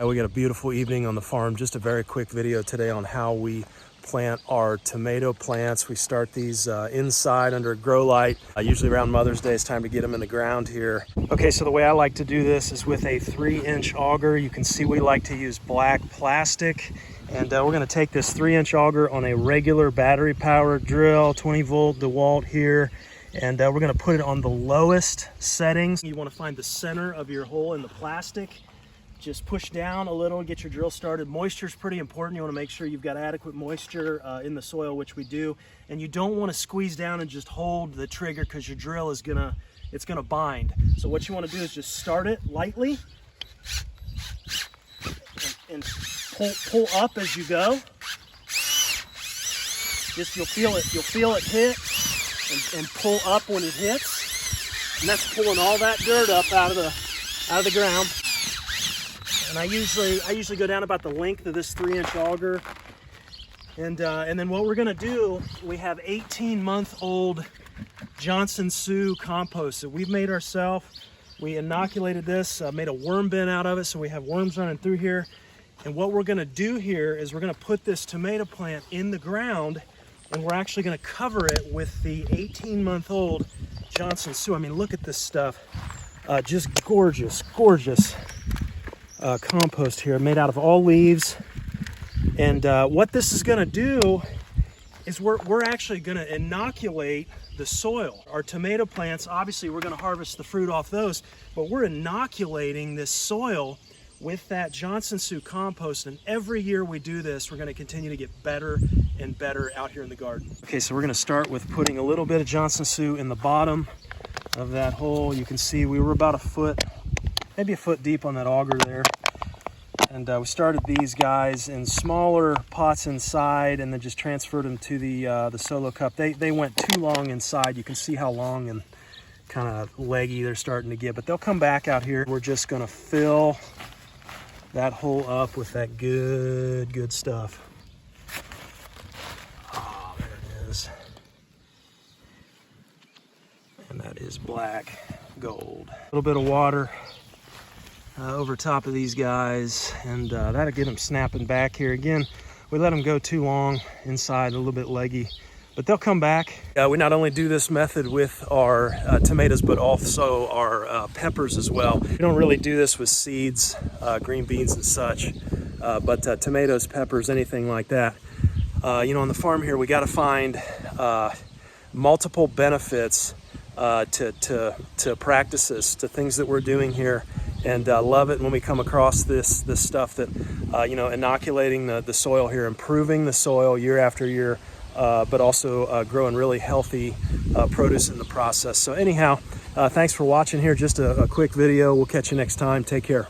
We got a beautiful evening on the farm. Just a very quick video today on how we plant our tomato plants. We start these inside under a grow light. Usually around Mother's Day, it's time to get them in the ground here. Okay, so the way I like to do this is with a 3-inch auger. You can see we like to use black plastic. And we're gonna take this 3-inch auger on a regular battery powered drill, 20 volt DeWalt here. And we're gonna put it on the lowest settings. You wanna find the center of your hole in the plastic. Just push down a little, get your drill started. Moisture is pretty important. You want to make sure you've got adequate moisture in the soil, which we do. And you don't want to squeeze down and just hold the trigger because your drill is gonna bind. So what you want to do is just start it lightly and pull up as you go. Just you'll feel it hit and pull up when it hits. And that's pulling all that dirt up out of the ground. And I usually go down about the length of this 3-inch auger. And then what we're gonna do, we have 18-month-old Johnson Sioux compost that we've made ourselves. We inoculated this, made a worm bin out of it, so we have worms running through here. And what we're gonna do here is we're gonna put this tomato plant in the ground, and we're actually gonna cover it with the 18-month-old Johnson Sioux. I mean, look at this stuff. Just gorgeous, gorgeous. Compost here made out of all leaves. And what this is going to do is we're actually going to inoculate the soil. Our tomato plants, obviously we're going to harvest the fruit off those, but we're inoculating this soil with that Johnson Sioux compost. And every year we do this, we're going to continue to get better and better out here in the garden. Okay, so we're going to start with putting a little bit of Johnson Sioux in the bottom of that hole. You can see we were about maybe a foot deep on that auger there. And we started these guys in smaller pots inside and then just transferred them to the solo cup. They went too long inside. You can see how long and kind of leggy they're starting to get, but they'll come back out here. We're just gonna fill that hole up with that good stuff. Oh, there it is. And that is black gold. A little bit of water over top of these guys, and that'll get them snapping back here. Again, we let them go too long inside, a little bit leggy, but they'll come back. We not only do this method with our tomatoes, but also our peppers as well. We don't really do this with seeds, green beans and such, but tomatoes, peppers, anything like that. You know, on the farm here, we got to find multiple benefits to practices, to things that we're doing here. And love it when we come across this stuff that, you know, inoculating the soil here, improving the soil year after year, but also growing really healthy produce in the process. So anyhow, thanks for watching here. Just a quick video. We'll catch you next time. Take care.